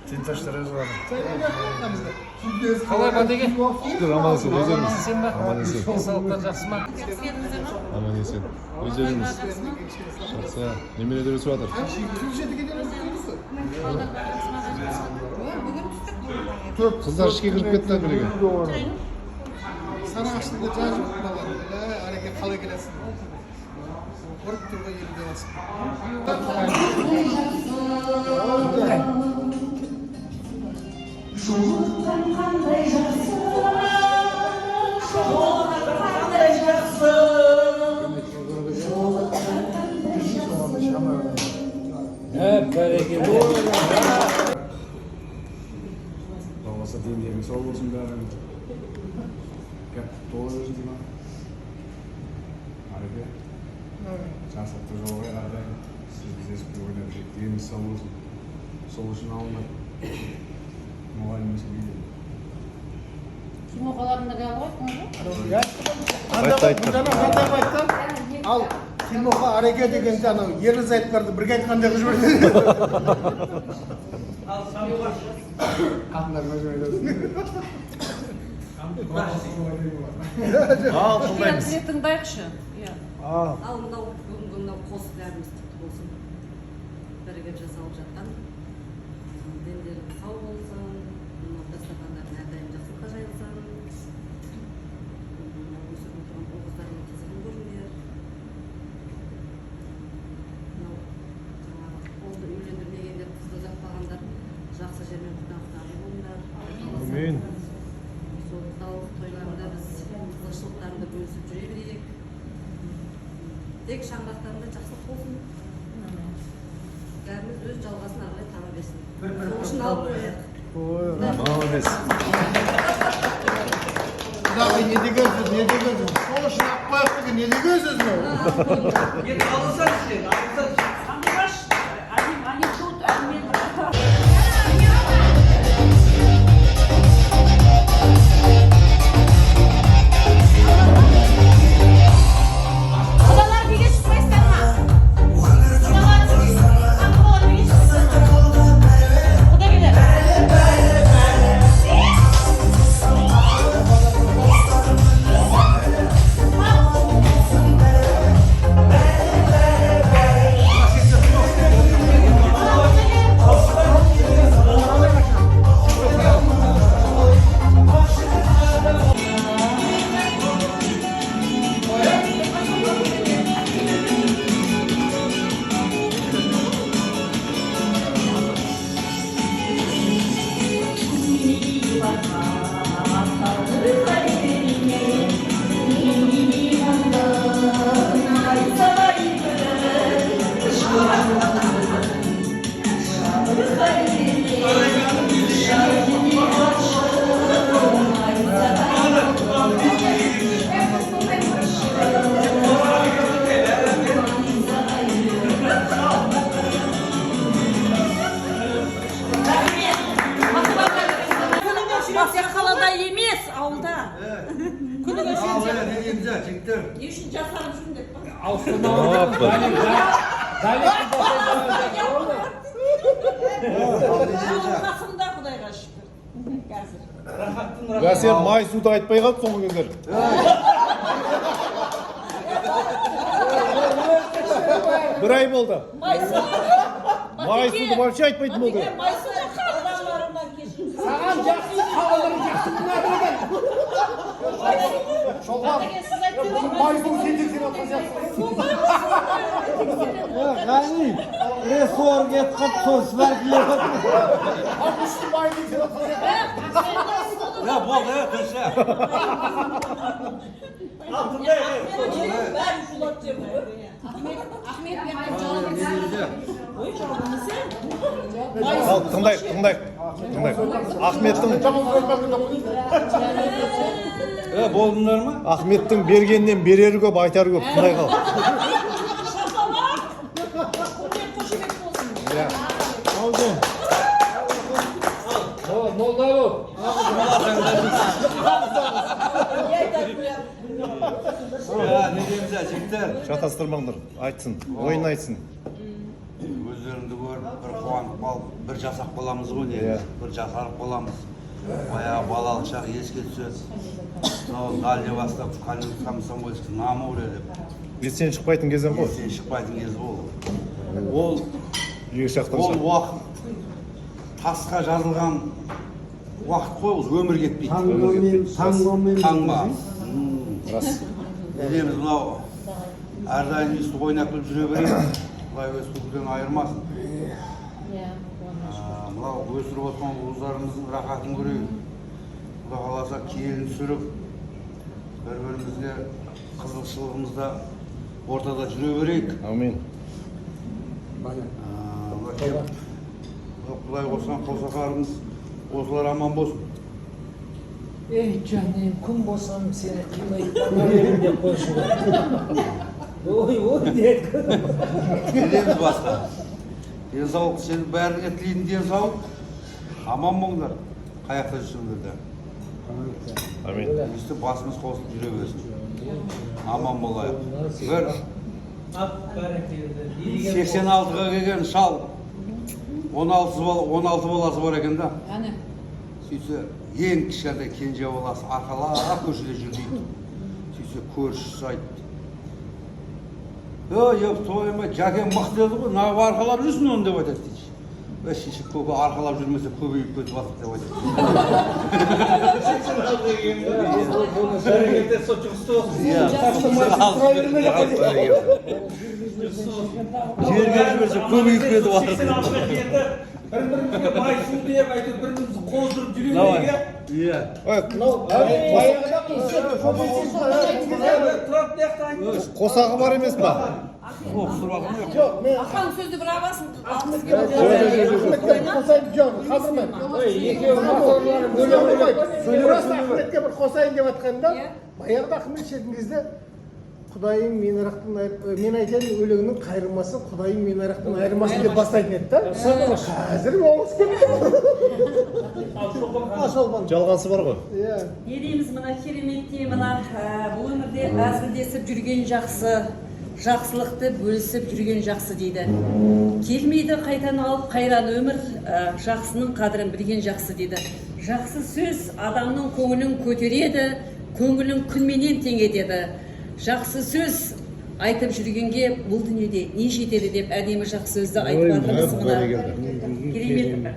Тенташтар жазылады. Қалай Бадеге? Шүкір, аман есен, өздеріңіз. Сен ба? Аман есен. Денсаулықтар жақсы ма? Аман есен. Өздеріңіз. Жақсы. Немелер өсіп жатыр. Қыздар ішке кіріп кетті біреге. Sana açtığında cacık kullanır. Hareket kalı giresin. Vurup durma yerinde olsun. Hep böyle gibi. Olmasa dinleyelim. Sağ olsun beraber. Gel, dolaşıyoruz değil mi? Harika. Şanslıkta zor herhalde. Siz bize bir oynayabilecek değiliz. Sağ olsun. Soğuşunu almak. Muhalimiz değil. Kim o kadarını da galiba? Al. Filmoға ареге деген жаңағы ерлі зайыптарды бірге айтқандай қылып жіберді. Ал самуға. Қатындарына жібереді. Ал тыңдаймыз. Тыңдайықшы. Ал мынау бүгінгі мынау қос бәріміз құтты болсын. Бірге жасалып жатқан. Дендерің сау болсын. Дастархандарың әрдайым жақсылыққа жайылсын. Өсіп отырған ұл-қыздарыңның қызығын көріңдер. Қолды үйлендірмегендер, қызды ұзатпағандар жақсы жермен құдақтағы болыңдар. Амин. Сол тойларында біз қызықшылықтарында бөлісіп жүре берейік. Тек шаңырақтарында жақсылық болсын. Бәріміз өз жалғасын ары қарай таба берсін. Сол үшін алып қояйық. Молодец. Құдағай не деген сөз, не деген сөз. Сол үшін алып қояйық деген не деген сөз бұл? Енді алысады сен, алысады. Қалада емес, ауылда. Күні көрсеңіз. Не үшін жасарып жүрмін деп па? Қасымда Құдайға шүкір. Сен май суды айтпай қалды соңғы кездер. Bir ay болды. Май суды вообще айтпайтын болды. Май суды қалғанларымнан кешірім. Саған жақсы қалаларын жақсы білмеген. Шолған. Майсың сендік сен отқан жақсы. Ғани, ресор кет қып соз бәркілер. Ал үшті майсың сен отқан жақсы. Ya болды, тұршы. Бәрін шулап жеп қой. Ахмет Тыңдайық. Болдыңдар ма? Ахметтің бергеннен берері көп, айтары көп. Тыңдай қал. Молда бұл. Ne diyeyim жігіттер? Шатастырмаңдар, айтсын, ойын айтсын. Өздеріңді көріп, бір қуанып қалдым. бір жасақ боламыз ғой негізі, бір жасарып боламыз. Баяғы балалық шақ еске түседі. Мынау дальний бастап комсомольский намуре деп. Естен шықпайтын кезден ғой. Естен шықпайтын кез ол. Үй шақтан Ол уақыт тасқа жазылған уақыт қой, ол өмір кетпейді. Таңба. Рас. Недеміз мынау әрдайым өстіп ойнап күліп жүре берейік. Құдай өз күлкіден айырмасын. Мынау өсіріп отқан ұлдарымыздың рахатын көрейік. Құдай қаласа келін сүріп, бір-бірімізге қызығушылығымызда ортада жүре берейік. Амин. Құдай қосқан қосақарымыз осылар аман болсын. Ey canım, kum bosam seni kıymayıp деп қойшыға. Ой, дед. Келеміз басқа. Денсаулық, сен бәріне тілейтін денсаулық. Аман болыңдар. Қаяқта жүрсеңдер де. Амин. Өстіп басымыз қосылып жүре берсін. Аман болайық. Бір 86-ға келген шал 16 баласы бар екен да. Сөйтсе ең кішкентай кенже баласы арқалап көшеде жүр дейді. Сөйтсе көршісі айтты. Еп тойма, жәкең мықты деді ғой, нағып арқалап жүрсің оны деп айтады дейді. Шешек көбі арқалап жүрмесе көбейіп кетіп жатыр деп айтады. Жерге жүрмесе көбейіп кетіп жатыр. Bir-birimizga maysun deb aytib, bir-birimizni qo'zdirib yuraylik. Iya. Қосағы бар емес па? Ақан сөзді бір абасын. Ахметке бір қосайын деп жатқанда, баяғыда Ахмет шетін кезде Құдайым мен айтайын өлеңнің қайырмасын, Құдайым мен арақтың айырмасын деп бастайтын еді да. Қазір болғыз кетті. Жалғасы бар ғой. Не дейміз мына кереметте, мына бұл өмірде әзілдесіп жүрген жақсы, жақсылықты бөлісіп жүрген жақсы дейді. Келмейді қайтан алып қайран өмір, жақсының қадірін білген жақсы дейді. Жақсы сөз адамның көңілін көтереді, көңілін күнменен тең етеді. Жақсы сөз айтып жүргенге бұл дүниеде не жетеді деп әдемі жақсы сөзді айтып жатырмыз мына. Керемет.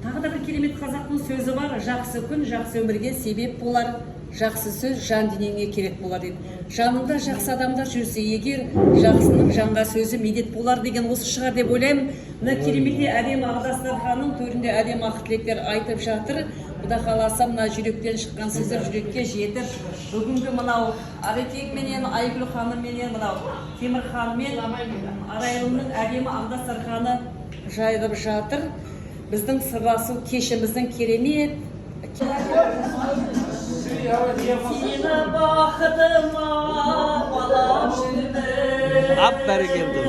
Тағы да бір керемет қазақтың сөзі бар. Жақсы күн жақсы өмірге себеп болар. Жақсы сөз жан денеңе керек болар дейді. Жанында жақсы адамдар жүрсе егер, жақсының жанға сөзі медет болар деген осы шығар деп ойлаймын. Мына кереметте әдемі Ағдастарханның төрінде әдемі ақ тілектер айтып жатыр. Құда қаласа мына жүректен шыққан сөздер жүрекке жетіп, бүгінгі мынау Арекеңменен, Айгүл ханымменен, мынау Темір ханмен Арайлымның әдемі Ағдастарханы жайылып жатыр. Біздің сырласу кешіміздің керемет. Сені бақытыма балап жүрдім. Ап бәрі келді.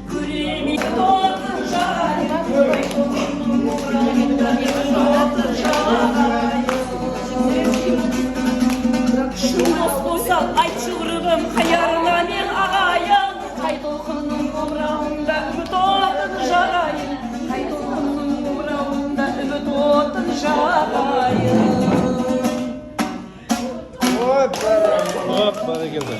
Күремек отын жайып, шыңдос болсам айтшы құрығым, қаярына мен ағайын. Қайтолқынның омырауында үміт отын жағайын. Қайтолқынның омырауында үміт отын жағайын. Ап, бәрі келді.